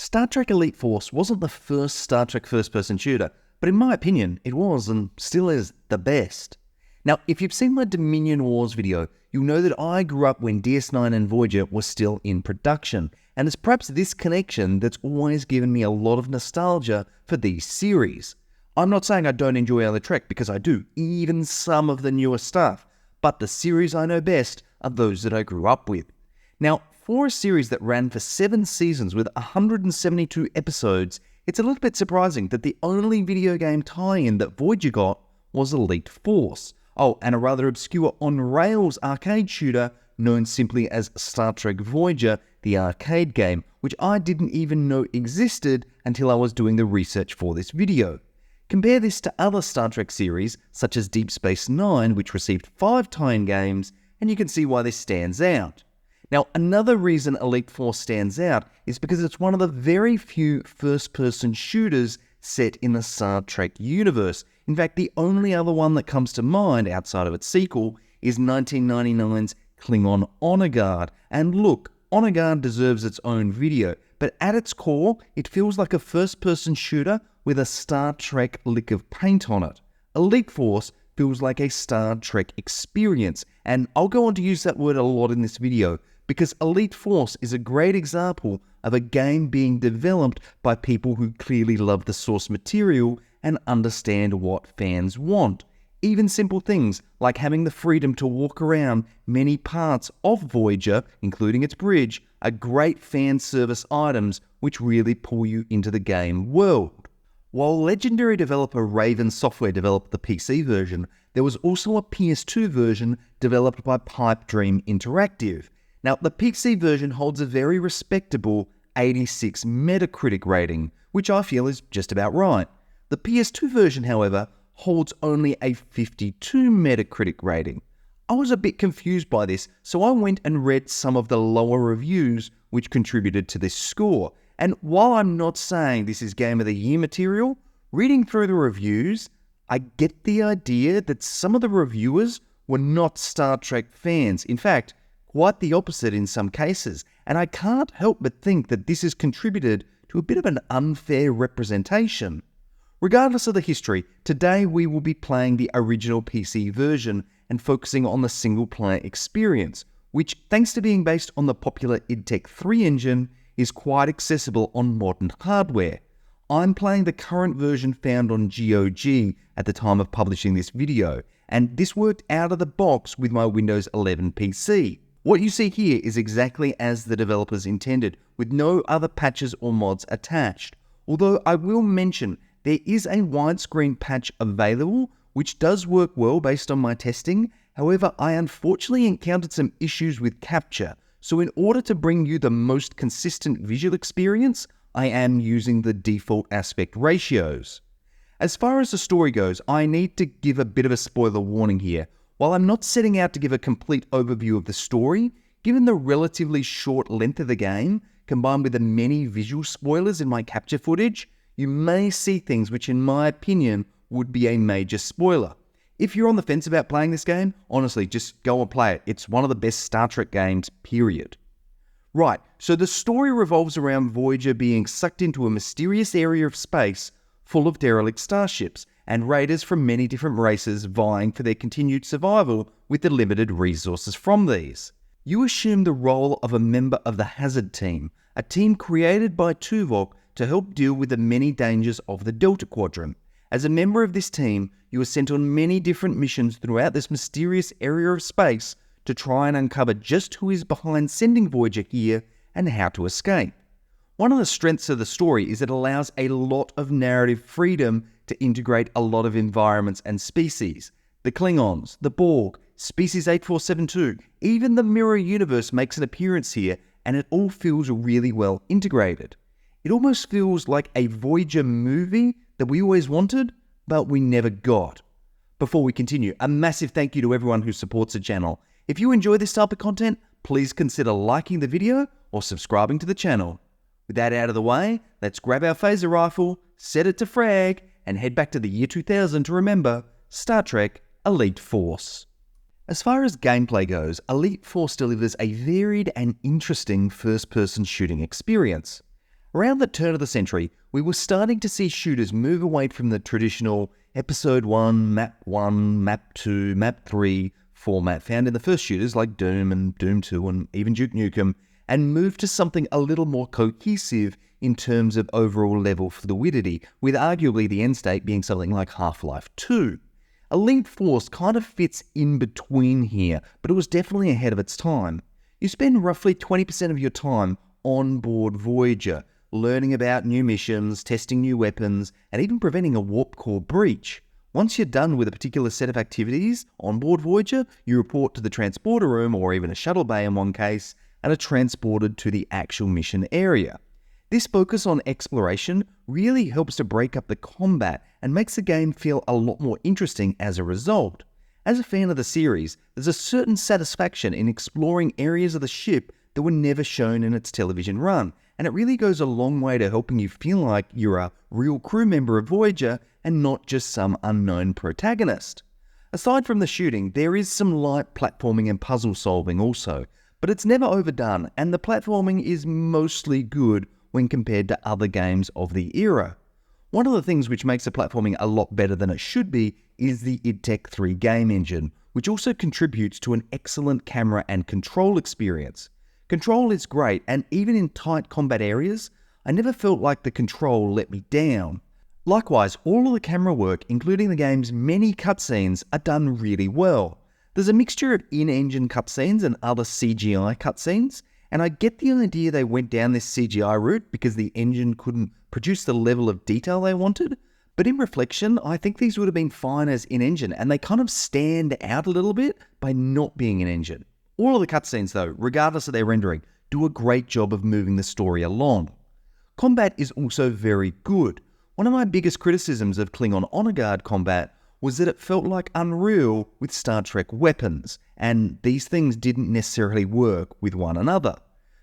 Star Trek Elite Force wasn't the first Star Trek first-person shooter, but in my opinion, it was and still is the best. Now, if you've seen my Dominion Wars video, you'll know that I grew up when DS9 and Voyager were still in production, and it's perhaps this connection that's always given me a lot of nostalgia for these series. I'm not saying I don't enjoy other Trek, because I do, even some of the newer stuff, but the series I know best are those that I grew up with. Now, for a series that ran for 7 seasons with 172 episodes, it's a little bit surprising that the only video game tie-in that Voyager got was Elite Force. Oh, and a rather obscure on-rails arcade shooter known simply as Star Trek Voyager, the arcade game, which I didn't even know existed until I was doing the research for this video. Compare this to other Star Trek series, such as Deep Space Nine, which received 5 tie-in games, and you can see why this stands out. Now, another reason Elite Force stands out is because it's one of the very few first-person shooters set in the Star Trek universe. In fact, the only other one that comes to mind outside of its sequel is 1999's Klingon Honor Guard. And look, Honor Guard deserves its own video, but at its core, it feels like a first-person shooter with a Star Trek lick of paint on it. Elite Force feels like a Star Trek experience, and I'll go on to use that word a lot in this video, because Elite Force is a great example of a game being developed by people who clearly love the source material and understand what fans want. Even simple things like having the freedom to walk around many parts of Voyager, including its bridge, are great fan service items which really pull you into the game world. While legendary developer Raven Software developed the PC version, there was also a PS2 version developed by Pipe Dream Interactive. Now, the PC version holds a very respectable 86 Metacritic rating, which I feel is just about right. The PS2 version, however, holds only a 52 Metacritic rating. I was a bit confused by this, so I went and read some of the lower reviews which contributed to this score. And while I'm not saying this is Game of the Year material, reading through the reviews, I get the idea that some of the reviewers were not Star Trek fans. In fact, quite the opposite in some cases, and I can't help but think that this has contributed to a bit of an unfair representation. Regardless of the history, today we will be playing the original PC version and focusing on the single-player experience, which, thanks to being based on the popular idTech 3 engine, is quite accessible on modern hardware. I'm playing the current version found on GOG at the time of publishing this video, and this worked out of the box with my Windows 11 PC. What you see here is exactly as the developers intended, with no other patches or mods attached. Although I will mention there is a widescreen patch available, which does work well based on my testing. However, I unfortunately encountered some issues with capture, so in order to bring you the most consistent visual experience, I am using the default aspect ratios. As far as the story goes, I need to give a bit of a spoiler warning here. While I'm not setting out to give a complete overview of the story, given the relatively short length of the game, combined with the many visual spoilers in my capture footage, you may see things which in my opinion would be a major spoiler. If you're on the fence about playing this game, honestly, just go and play it. It's one of the best Star Trek games, period. Right, so the story revolves around Voyager being sucked into a mysterious area of space full of derelict starships, and raiders from many different races vying for their continued survival with the limited resources from these. You assume the role of a member of the Hazard Team, a team created by Tuvok to help deal with the many dangers of the Delta Quadrant. As a member of this team, you are sent on many different missions throughout this mysterious area of space to try and uncover just who is behind sending Voyager here and how to escape. One of the strengths of the story is it allows a lot of narrative freedom to integrate a lot of environments and species. The Klingons, the Borg, Species 8472, even the Mirror Universe makes an appearance here, and it all feels really well integrated. It almost feels like a Voyager movie that we always wanted, but we never got. Before we continue, a massive thank you to everyone who supports the channel. If you enjoy this type of content, please consider liking the video or subscribing to the channel. With that out of the way, let's grab our phaser rifle, set it to frag, and head back to the year 2000 to remember Star Trek Elite Force. As far as gameplay goes, Elite Force delivers a varied and interesting first-person shooting experience. Around the turn of the century, we were starting to see shooters move away from the traditional Episode 1, Map 2, Map 3 format found in the first shooters like Doom and Doom 2 and even Duke Nukem, and move to something a little more cohesive in terms of overall level fluidity, with arguably the end state being something like Half-Life 2. Elite Force kind of fits in between here, but it was definitely ahead of its time. You spend roughly 20% of your time on board Voyager, learning about new missions, testing new weapons, and even preventing a warp core breach. Once you're done with a particular set of activities on board Voyager, you report to the transporter room, or even a shuttle bay in one case, and are transported to the actual mission area. This focus on exploration really helps to break up the combat and makes the game feel a lot more interesting as a result. As a fan of the series, there's a certain satisfaction in exploring areas of the ship that were never shown in its television run, and it really goes a long way to helping you feel like you're a real crew member of Voyager and not just some unknown protagonist. Aside from the shooting, there is some light platforming and puzzle solving also, but it's never overdone, and the platforming is mostly good when compared to other games of the era. One of the things which makes the platforming a lot better than it should be is the id Tech 3 game engine, which also contributes to an excellent camera and control experience. Control is great, and even in tight combat areas, I never felt like the control let me down. Likewise, all of the camera work, including the game's many cutscenes, are done really well. There's a mixture of in-engine cutscenes and other CGI cutscenes, and I get the idea they went down this CGI route because the engine couldn't produce the level of detail they wanted, but in reflection, I think these would have been fine as in-engine, and they kind of stand out a little bit by not being in-engine. All of the cutscenes though, regardless of their rendering, do a great job of moving the story along. Combat is also very good. One of my biggest criticisms of Klingon Honor Guard combat was that it felt like Unreal with Star Trek weapons, and these things didn't necessarily work with one another.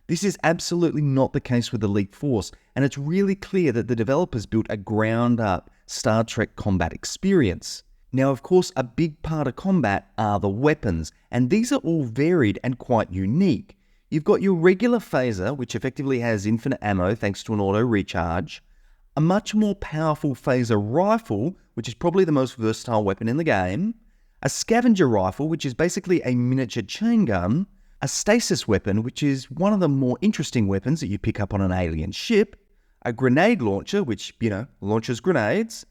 This is absolutely not the case with Elite Force, and it's really clear that the developers built a ground-up Star Trek combat experience. Now, of course, a big part of combat are the weapons, and these are all varied and quite unique. You've got your regular phaser, which effectively has infinite ammo thanks to an auto recharge, a much more powerful phaser rifle, which is probably the most versatile weapon in the game, a scavenger rifle, which is basically a miniature chain gun, a stasis weapon, which is one of the more interesting weapons that you pick up on an alien ship, a grenade launcher, which, launches grenades,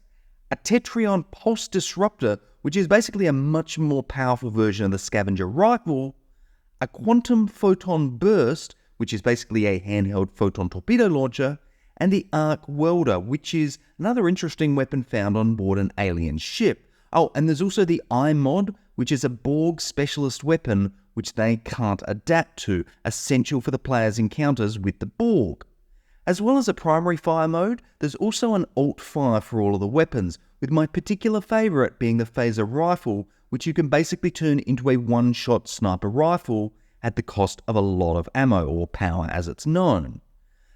a Tetrion pulse disruptor, which is basically a much more powerful version of the scavenger rifle, a quantum photon burst, which is basically a handheld photon torpedo launcher, and the arc welder, which is another interesting weapon found on board an alien ship. Oh, and there's also the iMod, which is a Borg specialist weapon which they can't adapt to, essential for the player's encounters with the Borg. As well as a primary fire mode, there's also an alt fire for all of the weapons, with my particular favourite being the phaser rifle, which you can basically turn into a one-shot sniper rifle at the cost of a lot of ammo, or power as it's known.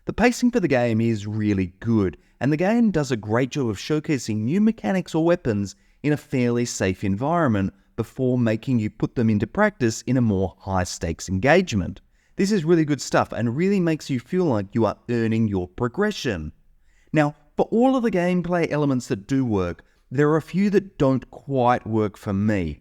The pacing for the game is really good, and the game does a great job of showcasing new mechanics or weapons in a fairly safe environment before making you put them into practice in a more high-stakes engagement. This is really good stuff and really makes you feel like you are earning your progression. Now, for all of the gameplay elements that do work, there are a few that don't quite work for me.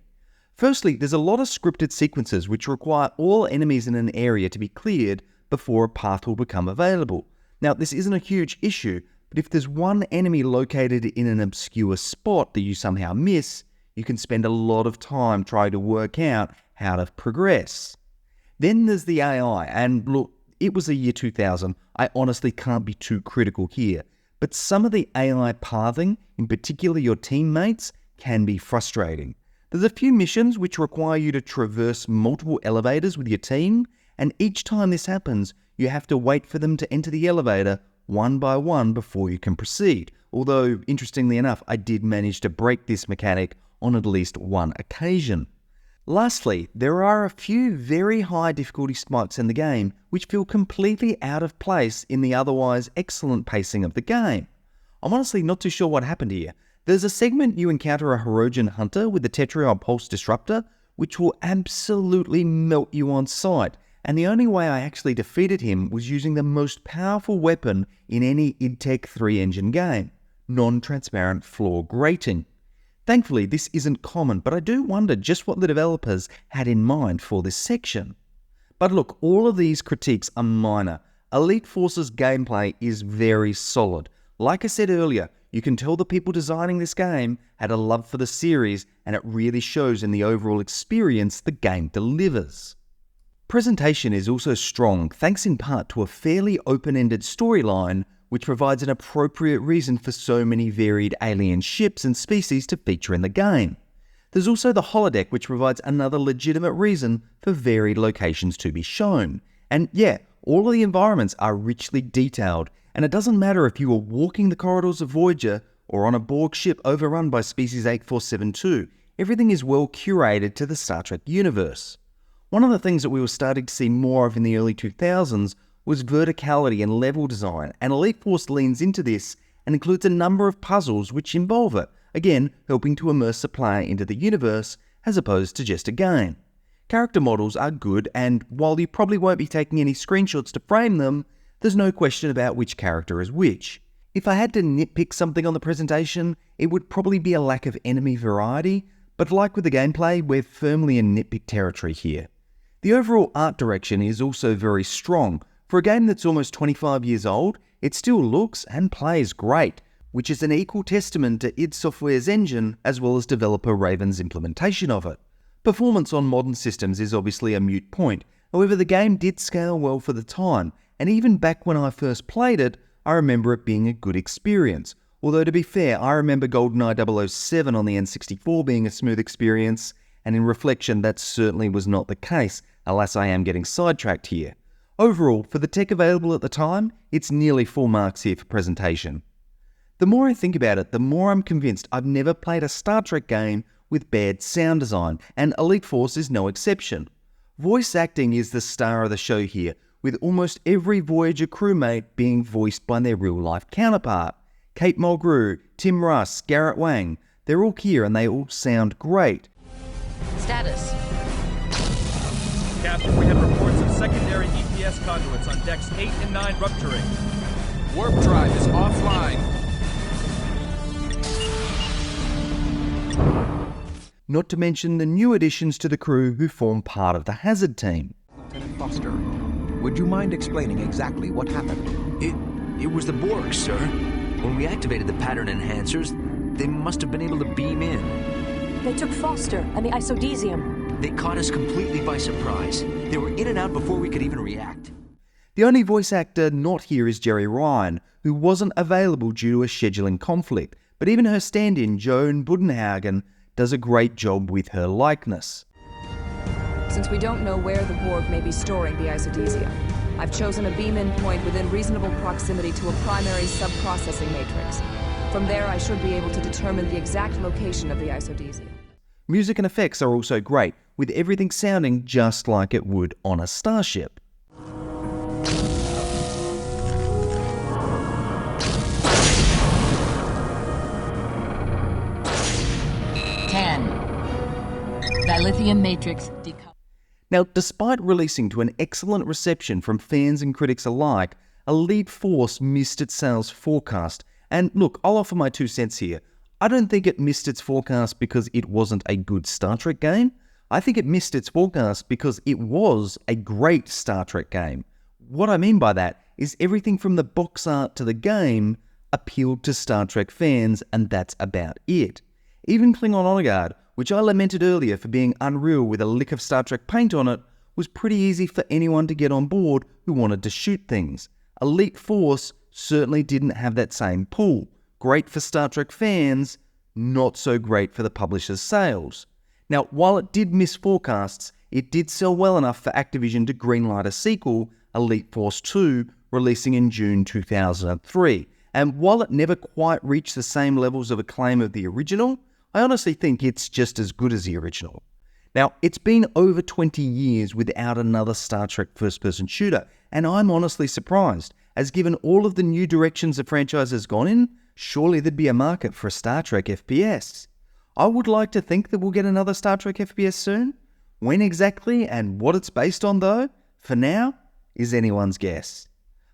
Firstly, there's a lot of scripted sequences which require all enemies in an area to be cleared before a path will become available. Now, this isn't a huge issue, but if there's one enemy located in an obscure spot that you somehow miss, you can spend a lot of time trying to work out how to progress. Then there's the AI, and look, it was the year 2000, I honestly can't be too critical here, but some of the AI pathing, in particular your teammates, can be frustrating. There's a few missions which require you to traverse multiple elevators with your team, and each time this happens, you have to wait for them to enter the elevator one by one before you can proceed. Although, interestingly enough, I did manage to break this mechanic on at least one occasion. Lastly, there are a few very high difficulty spikes in the game which feel completely out of place in the otherwise excellent pacing of the game. I'm honestly not too sure what happened here. There's a segment you encounter a Hirogen hunter with the Tetrion pulse disruptor, which will absolutely melt you on sight, and the only way I actually defeated him was using the most powerful weapon in any id Tech 3 engine game, non-transparent floor grating. Thankfully, this isn't common, but I do wonder just what the developers had in mind for this section. But look, all of these critiques are minor. Elite Force's gameplay is very solid. Like I said earlier, you can tell the people designing this game had a love for the series, and it really shows in the overall experience the game delivers. Presentation is also strong, thanks in part to a fairly open-ended storyline which provides an appropriate reason for so many varied alien ships and species to feature in the game. There's also the holodeck, which provides another legitimate reason for varied locations to be shown. And yeah, all of the environments are richly detailed, and it doesn't matter if you are walking the corridors of Voyager or on a Borg ship overrun by Species 8472, everything is well curated to the Star Trek universe. One of the things that we were starting to see more of in the early 2000s was verticality and level design, and Elite Force leans into this and includes a number of puzzles which involve it, again helping to immerse the player into the universe as opposed to just a game. Character models are good, and while you probably won't be taking any screenshots to frame them, there's no question about which character is which. If I had to nitpick something on the presentation, it would probably be a lack of enemy variety, but like with the gameplay, we're firmly in nitpick territory here. The overall art direction is also very strong. For a game that's almost 25 years old, it still looks and plays great, which is an equal testament to id Software's engine as well as developer Raven's implementation of it. Performance on modern systems is obviously a moot point, however the game did scale well for the time, and even back when I first played it, I remember it being a good experience. Although to be fair, I remember GoldenEye 007 on the N64 being a smooth experience, and in reflection that certainly was not the case. Alas, I am getting sidetracked here. Overall, for the tech available at the time, it's nearly full marks here for presentation. The more I think about it, the more I'm convinced I've never played a Star Trek game with bad sound design, and Elite Force is no exception. Voice acting is the star of the show here, with almost every Voyager crewmate being voiced by their real-life counterpart. Kate Mulgrew, Tim Russ, Garrett Wang, they're all here and they all sound great. Status. Captain, we have reports of secondary EPS conduits on decks 8 and 9 rupturing. Warp drive is offline. Not to mention the new additions to the crew who form part of the Hazard team. Lieutenant Foster, would you mind explaining exactly what happened? It was the Borg, sir. When we activated the pattern enhancers, they must have been able to beam in. They took Foster and the isodesium. They caught us completely by surprise. They were in and out before we could even react. The only voice actor not here is Jerry Ryan, who wasn't available due to a scheduling conflict, but even her stand-in, Joan Budenhagen, does a great job with her likeness. Since we don't know where the Borg may be storing the isodesium, I've chosen a beam-in point within reasonable proximity to a primary sub-processing matrix. From there, I should be able to determine the exact location of the isodesium. Music and effects are also great, with everything sounding just like it would on a starship. Dilithium matrix decoupled. Now, despite releasing to an excellent reception from fans and critics alike, Elite Force missed its sales forecast. And look, I'll offer my 2 cents here. I don't think it missed its forecast because it wasn't a good Star Trek game. I think it missed its forecast because it was a great Star Trek game. What I mean by that is everything from the box art to the game appealed to Star Trek fans, and that's about it. Even Klingon Honor Guard, which I lamented earlier for being unreal with a lick of Star Trek paint on it, was pretty easy for anyone to get on board who wanted to shoot things. Elite Force certainly didn't have that same pull. Great for Star Trek fans, not so great for the publisher's sales. Now, while it did miss forecasts, it did sell well enough for Activision to greenlight a sequel, Elite Force 2, releasing in June 2003. And while it never quite reached the same levels of acclaim of the original, I honestly think it's just as good as the original. Now, it's been over 20 years without another Star Trek first-person shooter, and I'm honestly surprised, as given all of the new directions the franchise has gone in, surely there'd be a market for a Star Trek FPS. I would like to think that we'll get another Star Trek FPS soon. When exactly and what it's based on, though, for now, is anyone's guess.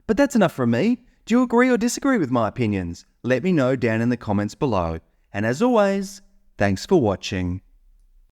But that's enough from me. Do you agree or disagree with my opinions? Let me know down in the comments below. And as always, thanks for watching.